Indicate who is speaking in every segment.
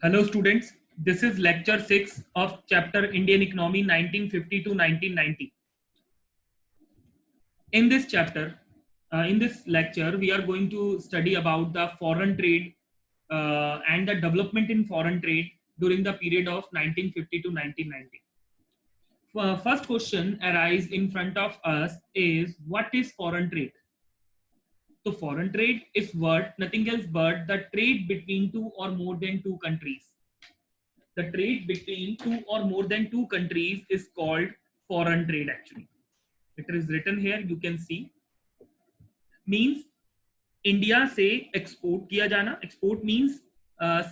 Speaker 1: Hello students, this is lecture 6 of chapter Indian Economy 1950 to 1990. In this chapter, in this lecture, we are going to study about the foreign trade and the development in foreign trade during the period of 1950 to 1990. First question arise in front of us is what is foreign trade? So foreign trade is what nothing else but the trade between two or more than two countries. The trade between two or more than two countries is called foreign trade. Actually, it is written here, you can see. Means India से export किया जाना. Export means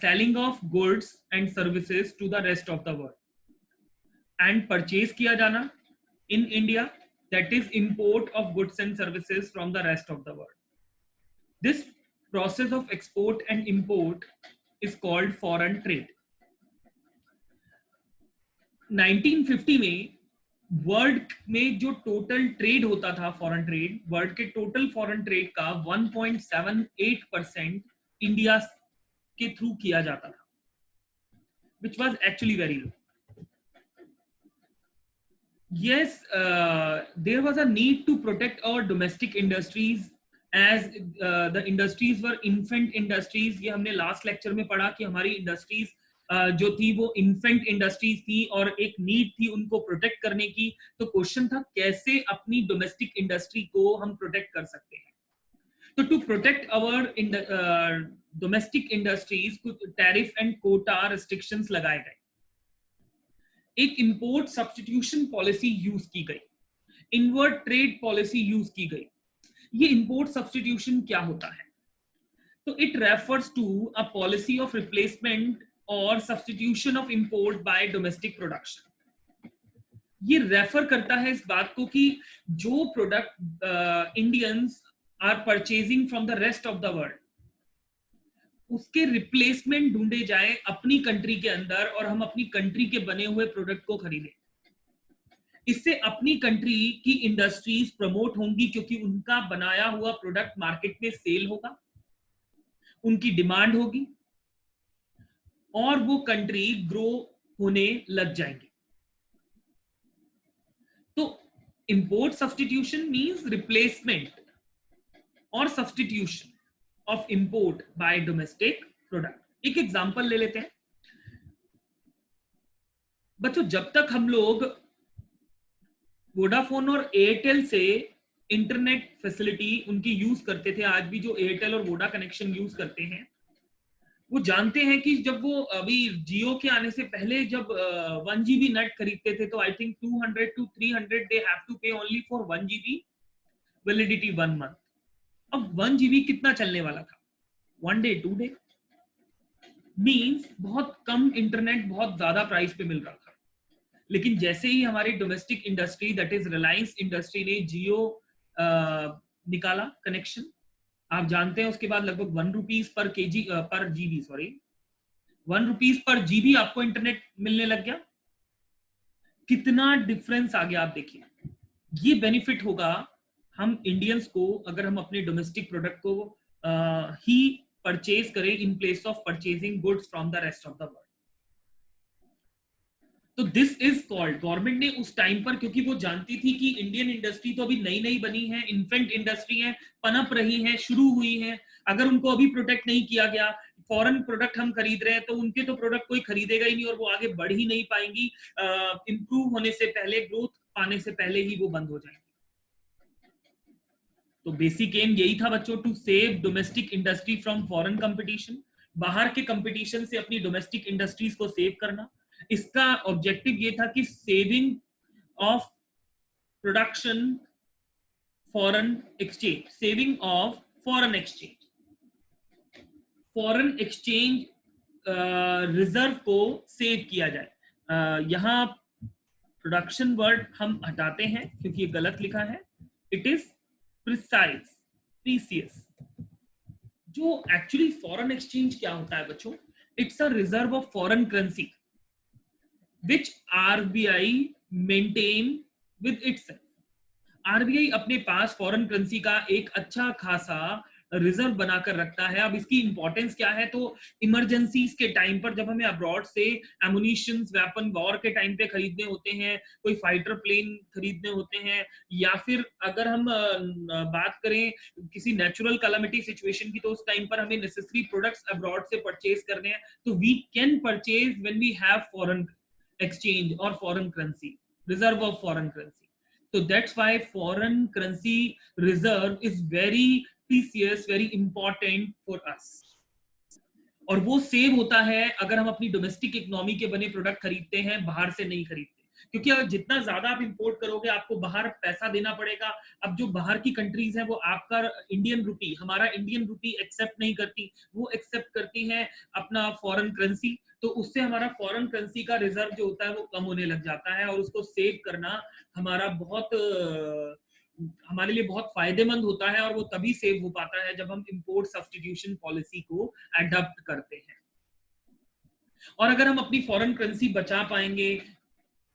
Speaker 1: selling of goods and services to the rest of the world. And purchase किया जाना in India, that is import of goods and services from the rest of the world. This process of export and import is called foreign trade. 1950 में world में जो total trade होता था, foreign trade, world के total foreign trade का 1.78% India के through किया जाता था, which was actually very low. Yes, there was a need to protect our domestic industries as the industries were infant industries. ये हमने लास्ट लेक्चर में पढ़ा कि हमारी इंडस्ट्रीज जो थी वो इन्फेंट इंडस्ट्रीज थी और एक नीड थी उनको प्रोटेक्ट करने की. तो क्वेश्चन था कैसे अपनी डोमेस्टिक इंडस्ट्री को हम प्रोटेक्ट कर सकते हैं. तो to protect our domestic industries कुछ टैरिफ एंड कोटा रिस्ट्रिक्शंस लगाए गए. एक इंपोर्ट सब्स्टिट्यूशन पॉलिसी यूज की गई, इनवर्ट ट्रेड पॉलिसी यूज की गई. ये इंपोर्ट सब्स्टिट्यूशन क्या होता है? तो it refers to a policy of replacement और substitution of import by domestic production. ये रेफर करता है इस बात को कि जो product Indians are purchasing from the rest of the world, उसके रिप्लेसमेंट ढूंढे जाए अपनी कंट्री के अंदर और हम अपनी कंट्री के बने हुए प्रोडक्ट को खरीदें. इससे अपनी कंट्री की इंडस्ट्रीज प्रमोट होंगी क्योंकि उनका बनाया हुआ प्रोडक्ट मार्केट में सेल होगा, उनकी डिमांड होगी और वो कंट्री ग्रो होने लग जाएंगी. तो इंपोर्ट सब्स्टिट्यूशन मींस रिप्लेसमेंट और substitution of import by domestic product. एक एग्जांपल ले लेते हैं बच्चों. जब तक हम लोग वोडाफोन और एयरटेल से इंटरनेट फैसिलिटी उनकी यूज करते थे, आज भी जो एयरटेल और वोडा कनेक्शन यूज करते हैं वो जानते हैं कि जब वो अभी जियो के आने से पहले जब 1 GB नेट खरीदते थे तो I think 200 to 300 they have to pay only for 1 GB validity 1 month. अब 1 GB कितना चलने वाला था? 1 day 2 day. मीन्स बहुत कम इंटरनेट बहुत ज्यादा प्राइस पे मिल रहा था. लेकिन जैसे ही हमारी domestic industry that is Reliance industry ने जियो निकाला कनेक्शन, आप जानते हैं उसके बाद लगभग 1 रुपीज पर केजी पर GB, sorry 1 rupees per GB आपको इंटरनेट मिलने लग गया. कितना डिफरेंस आ गया आप देखिए. ये बेनिफिट होगा हम इंडियंस को अगर हम अपने डोमेस्टिक प्रोडक्ट को ही परचेज करें in place of purchasing goods from the rest of the world. तो दिस इज कॉल्ड, गवर्नमेंट ने उस टाइम पर, क्योंकि वो जानती थी कि इंडियन इंडस्ट्री तो अभी नई नई बनी है, इन्फेंट इंडस्ट्री है, पनप रही है, शुरू हुई है, अगर उनको अभी प्रोटेक्ट नहीं किया गया, फॉरेन प्रोडक्ट हम खरीद रहे हैं तो उनके तो प्रोडक्ट कोई खरीदेगा ही नहीं और वो आगे बढ़ ही नहीं पाएंगी. इंप्रूव होने से पहले, ग्रोथ पाने से पहले ही वो बंद हो जाएंगी. तो बेसिक एम यही था बच्चों, to save domestic industry from foreign competition. बाहर के कंपटीशन से अपनी डोमेस्टिक इंडस्ट्रीज को सेव करना. इसका ऑब्जेक्टिव ये था कि saving of production foreign exchange, saving of foreign exchange, foreign exchange reserve को सेव किया जाए. यहां प्रोडक्शन वर्ड हम हटाते हैं क्योंकि ये गलत लिखा है. It is precise, precious. जो एक्चुअली फॉरेन एक्सचेंज क्या होता है बच्चों? It's a reserve of foreign currency which RBI maintain with itself. RBI अपने पास फॉरेन करेंसी का एक अच्छा खासा रिजर्व बनाकर रखता है। अब इसकी इंपॉर्टेंस क्या है, तो इमरजेंसीज के टाइम पर जब हमें अब्रॉड से एमुनिशंस, वेपन वॉर के टाइम पे खरीदने होते हैं, कोई फाइटर प्लेन खरीदने होते हैं, या फिर अगर हम बात करें किसी नेचुरल कैलामिटी सिचुएशन की, तो उस टाइम पर हमें नेसेसरी प्रोडक्ट्स अब्रॉड से परचेज करने हैं, तो we can purchase when we have foreign exchange or foreign currency, reserve of foreign currency. So that's why foreign currency reserve is very precious, very important for us. और वो save होता है अगर हम अपनी डोमेस्टिक इकोनॉमी के बने product खरीदते हैं, बाहर से नहीं खरीदते, क्योंकि अगर जितना ज्यादा आप इंपोर्ट करोगे आपको बाहर पैसा देना पड़ेगा। अब जो बाहर की कंट्रीज हैं वो आपका इंडियन रुपी, हमारा इंडियन रुपी एक्सेप्ट नहीं करती, वो एक्सेप्ट करती हैं अपना फॉरेन करेंसी, तो उससे हमारा फॉरेन करेंसी का रिजर्व जो होता है वो कम होने लग जाता है, और उसको सेव करना हमारा हमारे लिए बहुत फायदेमंद होता है, और वो तभी सेव हो पाता है जब हम इंपोर्ट सब्स्टिट्यूशन पॉलिसी को अडॉप्ट करते हैं। और अगर हम अपनी फॉरेन करेंसी बचा पाएंगे,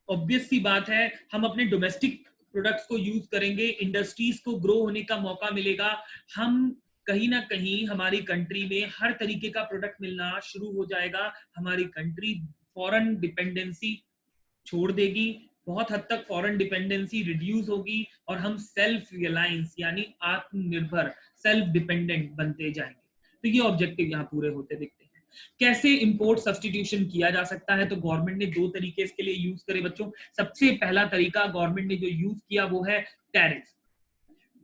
Speaker 1: ऑब्वियस सी बात है हम अपने डोमेस्टिक प्रोडक्ट्स को यूज करेंगे, इंडस्ट्रीज को ग्रो होने का मौका मिलेगा, हम कहीं ना कहीं हमारी कंट्री में हर तरीके का प्रोडक्ट मिलना शुरू हो जाएगा, हमारी कंट्री फॉरेन डिपेंडेंसी छोड़ देगी, बहुत हद तक फॉरेन डिपेंडेंसी रिड्यूस होगी, और हम सेल्फ रिलायंस यानी आत्मनिर्भर, सेल्फ डिपेंडेंट बनते जाएंगे। तो ये ऑब्जेक्टिव यहाँ पूरे होते दिखते हैं। कैसे इंपोर्ट सब्स्टिट्यूशन किया जा सकता है, तो गवर्नमेंट ने दो तरीके इसके लिए यूज करे बच्चों। सबसे पहला तरीका गवर्नमेंट ने जो यूज किया वो है टैरिफ।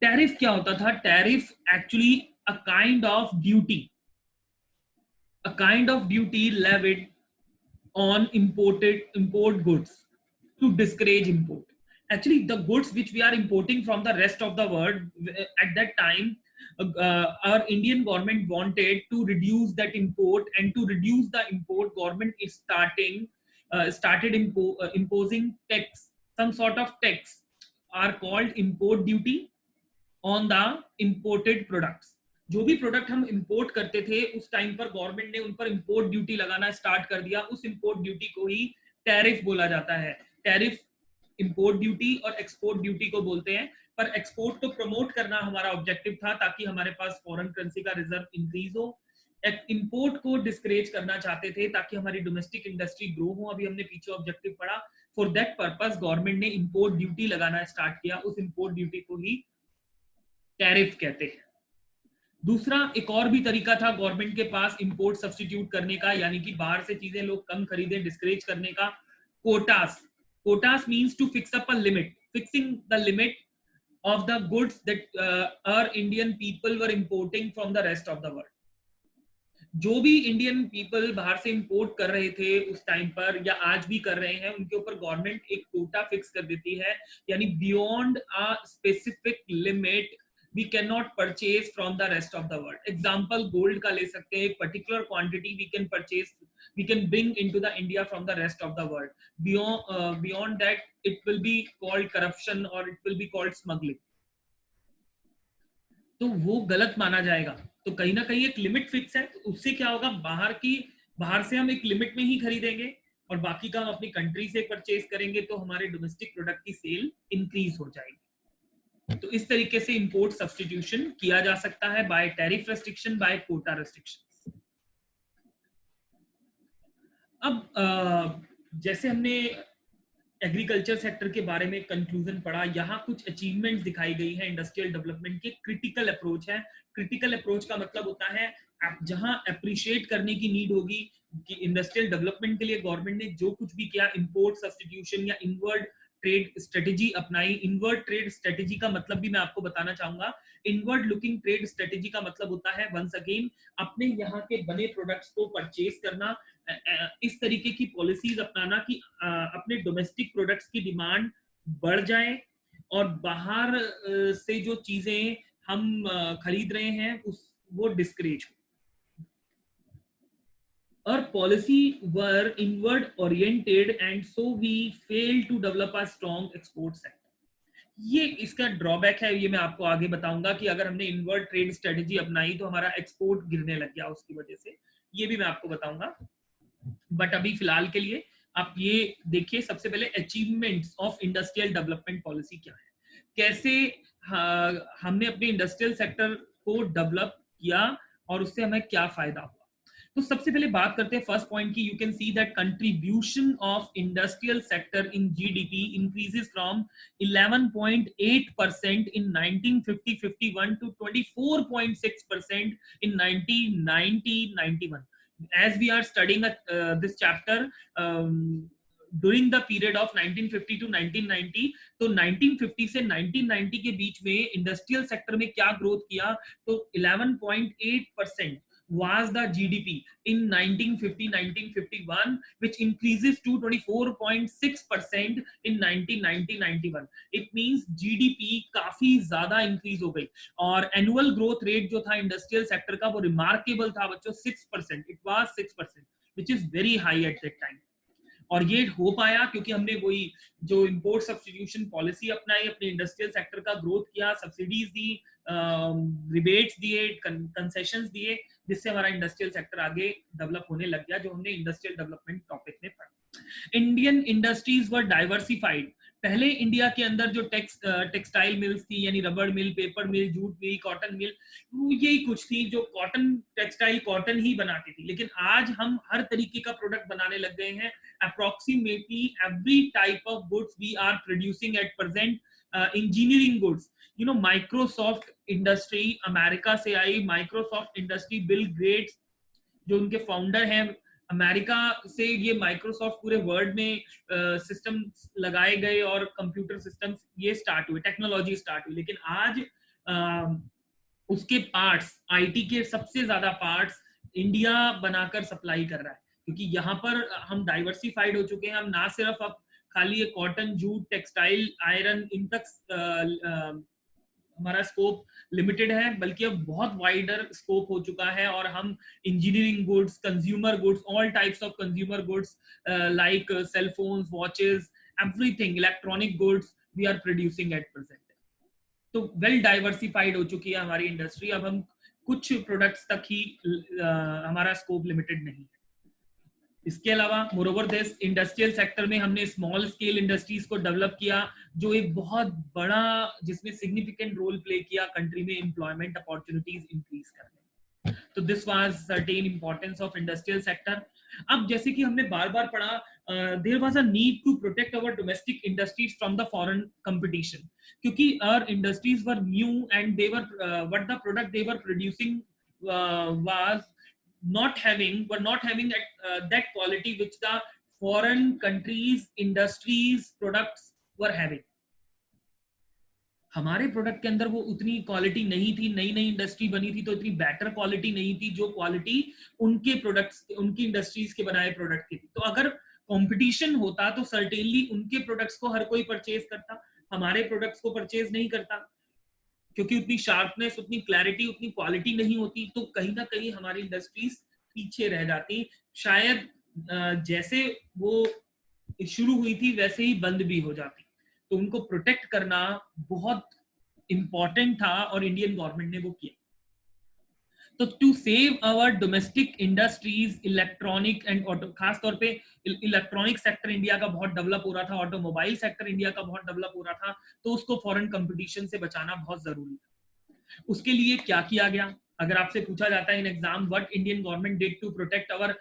Speaker 1: टैरिफ क्या होता था? Tariff actually a kind of duty levied on import goods to discourage import. Actually, the goods which we are importing from the rest of the world, at that time our Indian government wanted to reduce that import, and to reduce the import, government is started imposing tax, some sort of tax are called import duty on the imported products. जो भी product हम import करते थे उस time पर government ने उन पर इंपोर्ट ड्यूटी लगाना स्टार्ट कर दिया। उस इंपोर्ट ड्यूटी को ही टैरिफ बोला जाता है। टैरिफ इंपोर्ट ड्यूटी और एक्सपोर्ट ड्यूटी को बोलते हैं, पर एक्सपोर्ट तो प्रमोट करना हमारा ऑब्जेक्टिव था ताकि हमारे पास फॉरेन करेंसी का रिजर्व इंक्रीज हो। इंपोर्ट को डिस्करेज करना चाहते थे ताकि हमारी डोमेस्टिक इंडस्ट्री ग्रो हो। अभी हमने पीछे ऑब्जेक्टिव पढ़ा। फॉर दैट पर्पस गवर्नमेंट ने इंपोर्ट ड्यूटी लगाना स्टार्ट किया। उस इंपोर्ट ड्यूटी को ही टैरिफ कहते हैं। दूसरा एक और भी तरीका था गवर्नमेंट के पास इंपोर्ट सब्स्टिट्यूट करने का, यानी कि बाहर से चीजें लोग कम खरीदें, डिस्करेज करने का। Quotas means to fix up a limit, fixing the limit of the goods that our Indian people were importing from the rest of the world. जो भी इंडियन पीपल बाहर से इंपोर्ट कर रहे थे उस टाइम पर या आज भी कर रहे हैं, उनके ऊपर गवर्नमेंट एक कोटा फिक्स कर देती है, यानी beyond a specific limit we cannot purchase from the rest of the world. Example gold का ले सकते हैं, एक particular quantity we can bring into the India from the rest of the world. Beyond that it will be called corruption or it will be called smuggling. तो वो गलत माना जाएगा। तो कहीं ना कहीं एक लिमिट फिक्स है, तो उससे क्या होगा, बाहर से हम एक लिमिट में ही खरीदेंगे और बाकी का हम अपनी कंट्री से परचेज करेंगे, तो हमारे डोमेस्टिक प्रोडक्ट की सेल इंक्रीज हो जाएगी। तो इस तरीके से इंपोर्ट सब्स्टिट्यूशन किया जा सकता है by tariff restriction, by quota restriction. अब जैसे हमने एग्रीकल्चर सेक्टर के बारे में कंक्लूजन पढ़ा, यहाँ कुछ अचीवमेंट्स दिखाई गई है इंडस्ट्रियल डेवलपमेंट के। क्रिटिकल अप्रोच है। क्रिटिकल अप्रोच का मतलब होता है जहां अप्रिशिएट करने की नीड होगी कि इंडस्ट्रियल डेवलपमेंट के लिए गवर्नमेंट ने जो कुछ भी किया, इंपोर्ट सब्स्टिट्यूशन या इनवर्ड ट्रेड स्ट्रेटेजी अपनाई। इनवर्ड ट्रेड स्ट्रेटेजी का मतलब भी मैं आपको बताना चाहूंगा। इनवर्ड लुकिंग ट्रेड स्ट्रेटेजी का मतलब होता है वंस अगेन अपने यहाँ के बने प्रोडक्ट्स को परचेज करना, इस तरीके की पॉलिसीज अपनाना कि अपने डोमेस्टिक प्रोडक्ट्स की डिमांड बढ़ जाए और बाहर से जो चीजें हम खरीद रहे हैं वो डिस्करेज हो। Our policy were inward oriented and so we failed to develop a strong export sector. ये इसका ड्रॉबैक है, ये मैं आपको आगे बताऊंगा कि अगर हमने इनवर्ड ट्रेड स्ट्रेटेजी अपनाई तो हमारा एक्सपोर्ट गिरने लग गया उसकी वजह से, ये भी मैं आपको बताऊंगा। बट अभी फिलहाल के लिए आप ये देखिए, सबसे पहले achievements of industrial development policy क्या है, कैसे हमने अपने इंडस्ट्रियल सेक्टर को डेवलप किया और उससे हमें क्या फायदा हुआ। तो सबसे पहले बात करते हैं फर्स्ट पॉइंट की। You can see that contribution of industrial sector in GDP increases from 11.8% in 1950-51 to 24.6% in 1990-91. As we are studying this chapter during the period of 1950 to 1990, तो 1950 से 1990 के बीच में इंडस्ट्रियल सेक्टर में क्या ग्रोथ किया, तो 11.8% was the GDP in 1950-1951, which increases to 24.6% in 1990-91. It means GDP काफी ज्यादा इंक्रीज हो गई और एनुअल ग्रोथ रेट जो था इंडस्ट्रियल सेक्टर का वो रिमार्केबल था बच्चों, 6%. It was 6%, which is very high at that time. और ये हो पाया क्योंकि हमने वही जो इंपोर्ट सब्स्टिट्यूशन पॉलिसी अपनाई, अपने इंडस्ट्रियल सेक्टर का ग्रोथ किया, सब्सिडीज दी, रिबेट्स दिए, कंसेशंस दिए, जिससे हमारा इंडस्ट्रियल सेक्टर आगे डेवलप होने लग गया, जो हमने इंडस्ट्रियल डेवलपमेंट टॉपिक में पढ़ा। इंडियन इंडस्ट्रीज वर डाइवर्सिफाइड। पहले इंडिया के अंदर जो टेक्सटाइल मिल्स थी, यानी रबड़ मिल, पेपर मिल, जूट मिल, कॉटन मिल, यही कुछ थी जो कॉटन टेक्सटाइल कॉटन ही बनाती थी। लेकिन आज हम हर तरीके का प्रोडक्ट बनाने लग गए हैं। approximately every type of goods we are producing at present. Engineering goods, you know, Microsoft industry America से आई, माइक्रोसॉफ्ट इंडस्ट्री, बिल गेट्स जो उनके फाउंडर हैं अमेरिका से, ये माइक्रोसॉफ्ट पूरे वर्ल्ड में सिस्टम लगाए गए और कंप्यूटर सिस्टम्स ये स्टार्ट हुए, टेक्नोलॉजी स्टार्ट हुई। लेकिन आज उसके पार्ट्स, आईटी के सबसे ज्यादा पार्ट्स इंडिया बनाकर सप्लाई कर रहा है, क्योंकि यहाँ पर हम डाइवर्सिफाइड हो चुके हैं। हम ना सिर्फ अब खाली cotton, jute, textile, iron in तक हमारा स्कोप लिमिटेड है, बल्कि अब बहुत वाइडर स्कोप हो चुका है और हम engineering goods, consumer goods, all types of consumer goods like cell phones, watches, everything, electronic goods we are producing at present. तो वेल डाइवर्सिफाइड हो चुकी है हमारी इंडस्ट्री। अब हम कुछ प्रोडक्ट्स तक ही हमारा स्कोप लिमिटेड नहीं है। इसके अलावा मोरोवर दिस इंडस्ट्रियल सेक्टर में हमने स्मॉल स्केल इंडस्ट्रीज को डेवलप किया, जो एक बहुत बड़ा, जिसमें सिग्निफिकेंट रोल प्ले किया कंट्री में एम्प्लॉयमेंट अपॉर्चुनिटीज इंक्रीज करने। तो this was certain importance of industrial sector. अब जैसे कि हमने बार बार पढ़ा, there was a need to protect our domestic industries from the foreign competition, क्योंकि our industries were new and they were what the product they were producing was not having that quality which the foreign countries industries products were having. हमारे product के अंदर वो उतनी quality नहीं थी, नई नई इंडस्ट्री बनी थी तो इतनी बेटर क्वालिटी नहीं थी जो क्वालिटी उनके प्रोडक्ट्स, उनकी इंडस्ट्रीज के बनाए प्रोडक्ट की थी। तो अगर कंपटीशन होता तो सर्टेनली उनके प्रोडक्ट्स को हर कोई परचेज करता, हमारे प्रोडक्ट्स को परचेज नहीं करता, क्योंकि उतनी शार्पनेस, उतनी क्लैरिटी, उतनी क्वालिटी नहीं होती। तो कहीं ना कहीं हमारी इंडस्ट्रीज पीछे रह जाती, शायद जैसे वो शुरू हुई थी वैसे ही बंद भी हो जाती। तो उनको प्रोटेक्ट करना बहुत इंपॉर्टेंट था और इंडियन गवर्नमेंट ने वो किया। तो to save our domestic industries, electronic and auto, खास तौर पे इलेक्ट्रॉनिक सेक्टर इंडिया का बहुत डेवलप हो रहा था, ऑटोमोबाइल सेक्टर इंडिया का बहुत डेवलप हो रहा था, तो उसको फॉरेन कंपटीशन से बचाना बहुत जरूरी था। उसके लिए क्या किया गया? अगर आपसे पूछा जाता है in exam, what Indian government did to protect our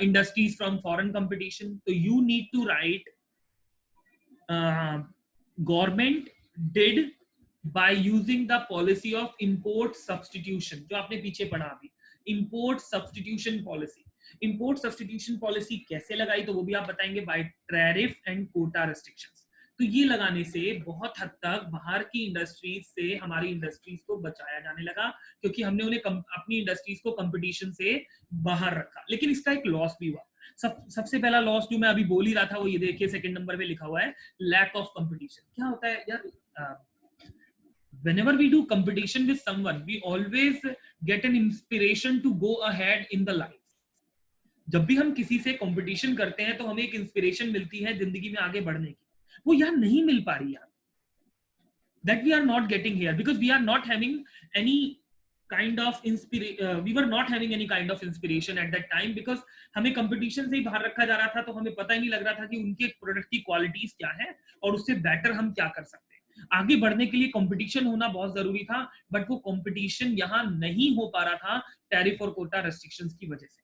Speaker 1: industries from foreign competition, तो you need to write government did by using the policy of import substitution, जो आपने पीछे पढ़ा अभी, import substitution policy। import substitution policy कैसे लगाई, तो वो भी आप बताएंगे, by tariff and quota restrictions। तो ये लगाने से बहुत हद तक बाहर की इंडस्ट्रीज से हमारी इंडस्ट्रीज को बचाया जाने लगा, क्योंकि हमने उन्हें अपनी इंडस्ट्रीज को कंपटीशन से बाहर रखा। लेकिन इसका एक लॉस भी हुआ। सबसे पहला लॉस जो मैं अभी बोल ही रहा था, वो ये देखिए सेकंड नंबर पे लिखा हुआ है, लैक ऑफ कंपटीशन। क्या होता है यार, whenever we do competition with someone, we always get an inspiration to go ahead in the life। जब भी हम किसी से कंपटीशन करते हैं तो हमें एक इंस्पिरेशन मिलती है जिंदगी में आगे बढ़ने की, वो यार नहीं मिल पा रही यार, that we are not getting here because we are not having any kind of we were not having any kind of inspiration at that time, because हमें कंपटीशन से ही बाहर रखा जा रहा था, तो हमें पता ही नहीं लग रहा था कि उनके प्रोडक्ट की क्वालिटीज क्या है और उससे बेटर हम क्या कर सकते हैं। आगे बढ़ने के लिए कंपटीशन होना बहुत जरूरी था, बट वो कंपटीशन यहाँ नहीं हो पा रहा था टैरिफ और कोटा रेस्ट्रिक्शंस की वजह से,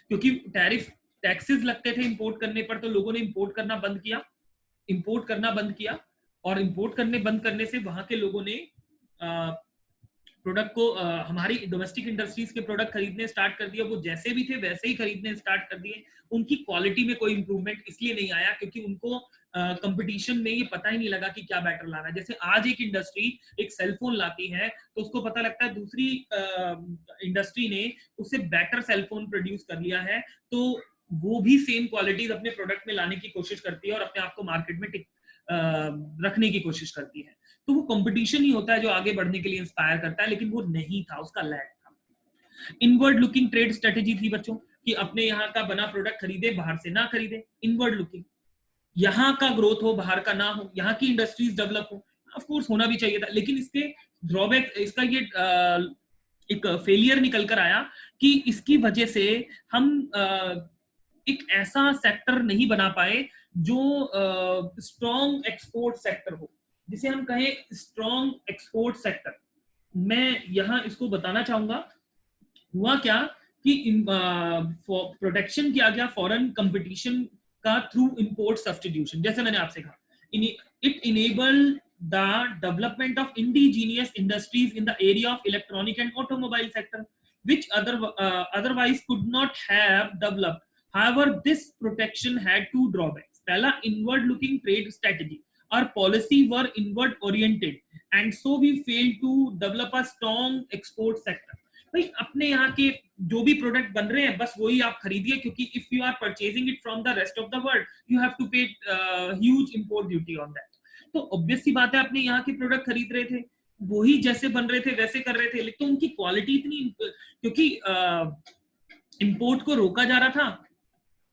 Speaker 1: क्योंकि टैरिफ टैक्सेस लगते थे इंपोर्ट करने पर, तो लोगों ने इंपोर्ट करना बंद किया, और इंपोर्ट करने बंद करने से वहां के लोगों ने प्रोडक्ट को हमारी डोमेस्टिक इंडस्ट्रीज के प्रोडक्ट खरीदने स्टार्ट कर दिया। वो जैसे भी थे वैसे ही खरीदने स्टार्ट कर दिए। उनकी क्वालिटी में कोई इंप्रूवमेंट इसलिए नहीं आया क्योंकि उनको कंपटीशन में ये पता ही नहीं लगा कि क्या बेटर लाना है। जैसे आज एक इंडस्ट्री एक सेलफोन लाती है तो उसको पता लगता है दूसरी इंडस्ट्री ने उससे बेटर सेलफोन प्रोड्यूस कर लिया है, तो वो भी सेम क्वालिटीज अपने प्रोडक्ट में लाने की कोशिश करती है और अपने आप को मार्केट में रखने की कोशिश करती है। तो वो कंपटीशन ही होता है जो आगे बढ़ने के लिए इंस्पायर करता है, लेकिन वो नहीं था, उसका लैग था। इनवर्ड लुकिंग ट्रेड स्ट्रेटेजी थी बच्चों कि अपने यहाँ का बना प्रोडक्ट खरीदे, बाहर से ना खरीदे। इनवर्ड लुकिंग, यहाँ का ग्रोथ हो, बाहर का ना हो, यहाँ की इंडस्ट्रीज डेवलप हो। ऑफ कोर्स होना भी चाहिए था, लेकिन इसके ड्रॉबैक, इसका ये एक फेलियर निकल कर आया कि इसकी वजह से हम एक ऐसा सेक्टर नहीं बना पाए जो स्ट्रॉन्ग एक्सपोर्ट सेक्टर हो, जिसे हम कहें स्ट्रॉन्ग एक्सपोर्ट सेक्टर। मैं यहां इसको बताना चाहूंगा हुआ क्या कि प्रोटेक्शन किया गया फॉरेन कंपटीशन का थ्रू इंपोर्ट सब्स्टिट्यूशन। जैसे मैंने आपसे कहा, it enable the development of indigenous industries in the area of electronic and automobile sector which otherwise could not have developed. However, this protection had two drawbacks. पहला, inward looking trade strategy. Our policy were inward oriented and so we failed to develop a strong export sector. भाई अपने यहाँ के जो भी product बन रहे हैं बस वही आप खरीदिए, क्योंकि if you are purchasing it from the rest of the world you have to pay huge import duty on that. तो ऑब्वियस सी बात है अपने यहाँ के प्रोडक्ट खरीद रहे थे, वही जैसे बन रहे थे वैसे कर रहे थे, लेकिन तो उनकी क्वालिटी इतनी, क्योंकि इंपोर्ट को रोका जा रहा था,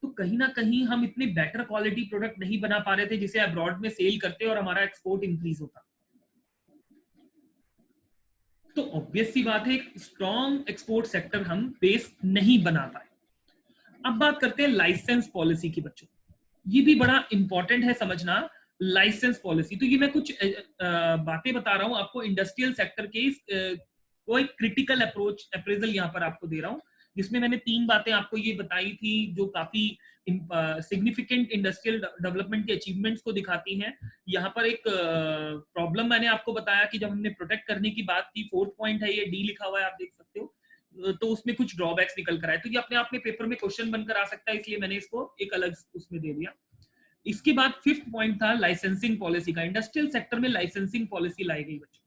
Speaker 1: तो कहीं ना कहीं हम इतने बेटर क्वालिटी प्रोडक्ट नहीं बना पा रहे थे जिसे अब्रॉड में सेल करते और हमारा एक्सपोर्ट इंक्रीज होता। तो ऑब्वियस सी बात है स्ट्रॉन्ग एक्सपोर्ट सेक्टर हम बेस नहीं बना पाए। अब बात करते हैं लाइसेंस पॉलिसी की बच्चों, ये भी बड़ा इंपॉर्टेंट है समझना, लाइसेंस पॉलिसी। तो ये मैं कुछ बातें बता रहा हूं आपको इंडस्ट्रियल सेक्टर के, कोई क्रिटिकल अप्रोच अप्रेजल यहाँ पर आपको दे रहा हूं, जिसमें मैंने 3 बातें आपको ये बताई थी जो काफी सिग्निफिकेंट इंडस्ट्रियल डेवलपमेंट के अचीवमेंट्स को दिखाती हैं। यहाँ पर एक प्रॉब्लम मैंने आपको बताया कि जब हमने प्रोटेक्ट करने की बात की, 4th पॉइंट है, ये डी लिखा हुआ है आप देख सकते हो, तो उसमें कुछ ड्रॉबैक्स निकल कर आए। तो ये अपने आप में पेपर में क्वेश्चन बनकर आ सकता है, इसलिए मैंने इसको एक अलग उसमें दे दिया। इसके बाद 5th पॉइंट था लाइसेंसिंग पॉलिसी का। इंडस्ट्रियल सेक्टर में लाइसेंसिंग पॉलिसी लाई गई बच्चों।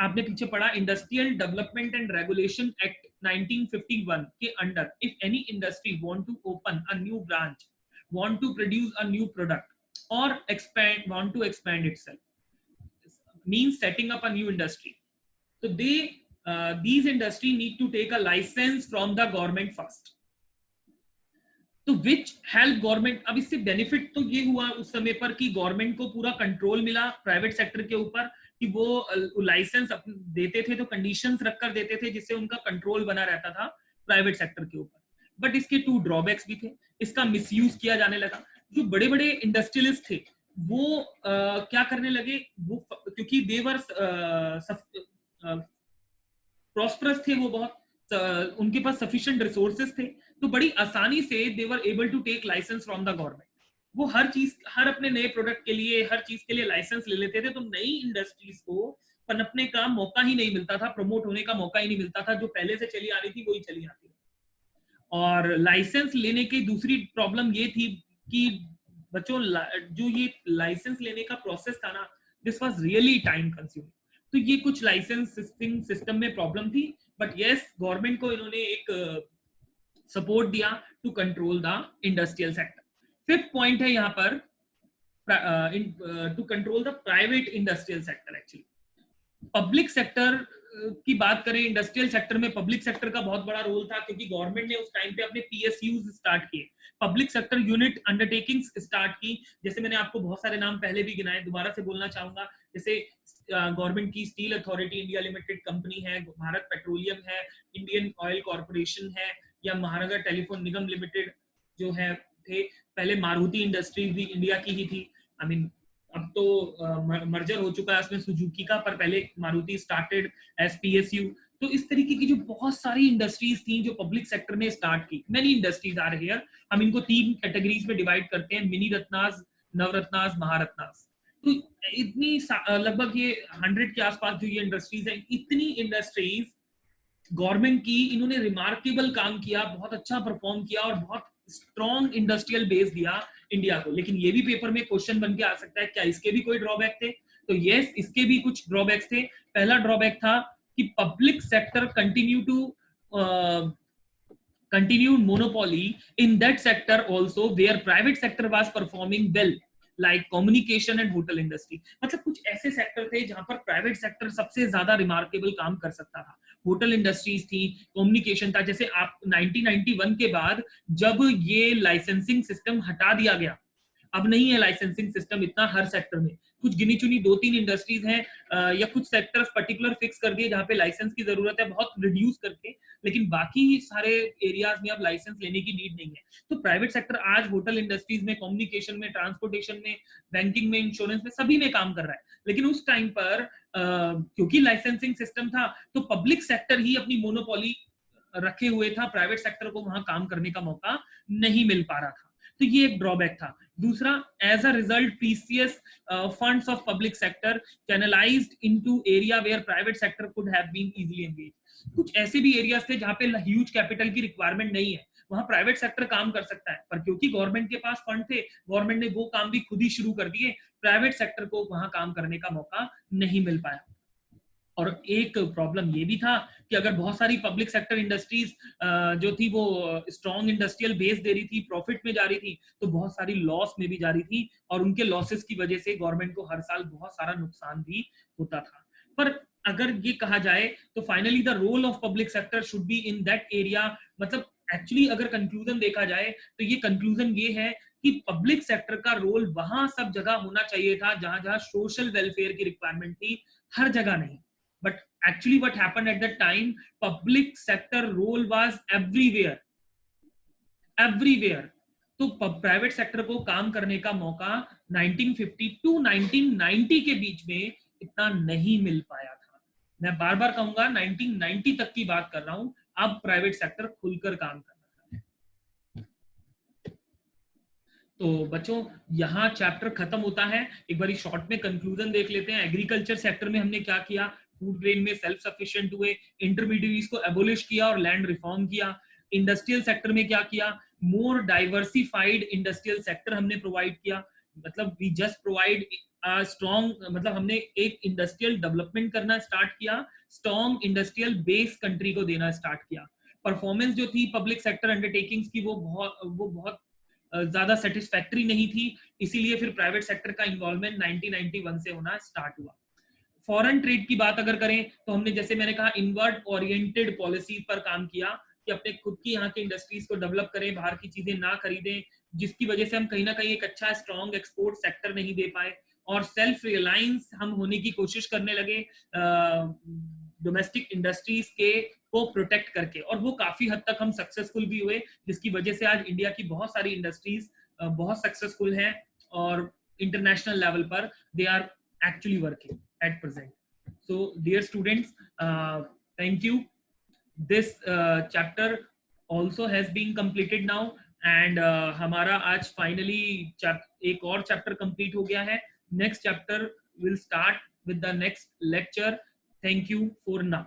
Speaker 1: आपने पीछे पढ़ा industrial development and regulation act 1951 के under, if any industry want to open a new branch, want to produce a new product और expand, want to expand itself, means setting up a new industry, तो they these industry need to take a license from the government first, तो which help government. अब इससे benefit तो ये हुआ उस समय पर कि गवर्नमेंट को पूरा कंट्रोल मिला प्राइवेट सेक्टर के ऊपर, कि वो लाइसेंस देते थे तो कंडीशंस रखकर देते थे जिससे उनका कंट्रोल बना रहता था प्राइवेट सेक्टर के ऊपर। बट इसके 2 ड्रॉबैक्स भी थे, इसका मिसयूज किया जाने लगा। जो बड़े बड़े इंडस्ट्रियलिस्ट थे वो क्या करने लगे, वो क्योंकि देवर प्रॉस्परस थे, वो बहुत उनके पास सफिशिएंट रिसोर्सेज थे, तो बड़ी आसानी से they were able to take license from the government. वो हर चीज, हर अपने नए प्रोडक्ट के लिए, हर चीज के लिए लाइसेंस ले लेते थे, तो नई इंडस्ट्रीज को पनपने का मौका ही नहीं मिलता था, प्रमोट होने का मौका ही नहीं मिलता था। जो पहले से चली आ रही थी वही चली आती थी। और लाइसेंस लेने की दूसरी प्रॉब्लम ये थी कि बच्चों जो ये लाइसेंस लेने का प्रोसेस था ना, this was really time consuming. तो ये कुछ लाइसेंसिंग सिस्टम में प्रॉब्लम थी, बट यस गवर्नमेंट को इन्होंने एक सपोर्ट दिया to control the industrial sector. 5th point है यहाँ पर to control the private industrial sector. Actually public sector की बात करें, इंडस्ट्रियल सेक्टर में पब्लिक सेक्टर का बहुत बड़ा रोल था, क्योंकि गवर्नमेंट ने उस टाइम पे अपने पीएसयूज स्टार्ट किए, public sector unit undertakings start की। जैसे मैंने आपको बहुत सारे नाम पहले भी गिनाए, दोबारा से बोलना चाहूंगा, जैसे गवर्नमेंट की steel authority India limited company है, भारत पेट्रोलियम है, इंडियन ऑयल कॉर्पोरेशन है, या महानगर टेलीफोन निगम लिमिटेड जो है थे, पहले मारुति इंडस्ट्रीज भी इंडिया की ही थी। आई मीन अब तो मर्जर हो चुका है उसमें सुजुकी का, पर पहले मारुति स्टार्टेड एज PSU। तो इस तरीके की जो बहुत सारी इंडस्ट्रीज थी जो पब्लिक सेक्टर ने स्टार्ट की, मेनी इंडस्ट्रीज आर हियर। हम इनको 3 कैटेगरीज में डिवाइड करते हैं, मिनी रत्नास, नवरत्नास, महारत्नास। तो इतनी लगभग ये 100 के आसपास जो ये इंडस्ट्रीज है, इतनी इंडस्ट्रीज गवर्नमेंट की, इन्होंने रिमार्केबल काम किया, बहुत अच्छा परफॉर्म किया और बहुत स्ट्रॉन्ग इंडस्ट्रियल बेस दिया इंडिया को। लेकिन ये भी पेपर में क्वेश्चन बन के आ सकता है, क्या इसके भी कोई ड्रॉबैक थे? तो यस, इसके भी कुछ ड्रॉबैक्स थे। पहला ड्रॉबैक था कि public sector continued monopoly in that sector also, where private sector was performing well, like communication and hotel industry। मतलब कुछ ऐसे सेक्टर थे जहां पर प्राइवेट सेक्टर सबसे ज्यादा रिमार्केबल काम कर सकता था। होटल इंडस्ट्रीज थी, कम्युनिकेशन था। जैसे आप 1991 के बाद जब ये लाइसेंसिंग सिस्टम हटा दिया गया, अब नहीं है लाइसेंसिंग सिस्टम इतना हर सेक्टर में, कुछ गिनी चुनी 2-3 इंडस्ट्रीज हैं या कुछ सेक्टर्स पर्टिकुलर फिक्स कर दिए जहां पे लाइसेंस की जरूरत है, बहुत रिड्यूस करके। लेकिन बाकी सारे एरियाज में अब लाइसेंस लेने की नीड नहीं है। तो प्राइवेट सेक्टर आज होटल इंडस्ट्रीज में, कम्युनिकेशन में, ट्रांसपोर्टेशन में, बैंकिंग में, इंश्योरेंस में, सभी में काम कर रहा है। लेकिन उस टाइम पर क्योंकि लाइसेंसिंग सिस्टम था, तो पब्लिक सेक्टर ही अपनी मोनोपोली रखे हुए था, प्राइवेट सेक्टर को वहां काम करने का मौका नहीं मिल पा रहा था। तो ये एक ड्रॉबैक था। दूसरा, as a result precious funds of public sector canalised into area where private sector could have been easily engaged. कुछ ऐसे भी एरियाज थे जहां पे ह्यूज कैपिटल की रिक्वायरमेंट नहीं है, वहां प्राइवेट सेक्टर काम कर सकता है, पर क्योंकि गवर्नमेंट के पास फंड थे, गवर्नमेंट ने वो काम भी खुद ही शुरू कर दिए, प्राइवेट सेक्टर को वहां काम करने का मौका नहीं मिल पाया। और एक प्रॉब्लम ये भी था कि अगर बहुत सारी पब्लिक सेक्टर इंडस्ट्रीज जो थी वो स्ट्रॉन्ग इंडस्ट्रियल बेस दे रही थी, प्रॉफिट में जा रही थी, तो बहुत सारी लॉस में भी जा रही थी, और उनके लॉसेस की वजह से गवर्नमेंट को हर साल बहुत सारा नुकसान भी होता था। पर अगर ये कहा जाए तो finally the role of public sector should be in that area. मतलब एक्चुअली अगर कंक्लूजन देखा जाए तो ये कंक्लूजन ये है कि पब्लिक सेक्टर का रोल वहां सब जगह होना चाहिए था जहां जहां सोशल वेलफेयर की रिक्वायरमेंट थी, हर जगह नहीं। But actually what happened at that time, public sector role was everywhere। तो प्राइवेट सेक्टर को काम करने का मौका 1950 टू 1990 के बीच में इतना नहीं मिल पाया था। मैं बार बार कहूंगा 1990 तक की बात कर रहा हूं, अब प्राइवेट सेक्टर खुलकर काम कर रहा है। तो बच्चों, यहाँ चैप्टर खत्म होता है। एक बारी शॉर्ट में कंक्लूजन देख लेते हैं। एग्रीकल्चर सेक्टर में हमने क्या किया, फूड ग्रेन में सेल्फ सफिशिएंट हुए, इंटरमीडिएट्स को एबोलिश किया और लैंड रिफॉर्म किया। इंडस्ट्रियल सेक्टर में क्या किया, मोर डाइवर्सिफाइड इंडस्ट्रियल सेक्टर हमने प्रोवाइड किया। मतलब वी जस्ट प्रोवाइड स्ट्रॉन्ग, मतलब हमने एक इंडस्ट्रियल डेवलपमेंट करना स्टार्ट किया, स्ट्रॉन्ग इंडस्ट्रियल बेस कंट्री को देना स्टार्ट किया। परफॉर्मेंस जो थी पब्लिक सेक्टर अंडरटेकिंग्स की वो बहुत ज्यादा सेटिस्फैक्टरी नहीं थी, इसीलिए फिर प्राइवेट सेक्टर का इन्वॉल्वमेंट 1991 से होना स्टार्ट हुआ। फॉरेन ट्रेड की बात अगर करें तो हमने, जैसे मैंने कहा, इनवर्ट ओरिएंटेड पॉलिसी पर काम किया कि अपने खुद की यहाँ के इंडस्ट्रीज को डेवलप करें, बाहर की चीजें ना खरीदें, जिसकी वजह से हम कहीं ना कहीं एक अच्छा स्ट्रॉन्ग एक्सपोर्ट सेक्टर नहीं दे पाए, और सेल्फ रिलायंस हम होने की कोशिश करने लगे डोमेस्टिक इंडस्ट्रीज के को प्रोटेक्ट करके, और वो काफी हद तक हम सक्सेसफुल भी हुए, जिसकी वजह से आज इंडिया की बहुत सारी इंडस्ट्रीज बहुत सक्सेसफुल हैं और इंटरनेशनल लेवल पर they are actually working at present. So dear students, thank you. This chapter also has been completed now, and हमारा आज finally एक और chapter complete हो गया है। Next chapter will start with the next lecture. Thank you for now.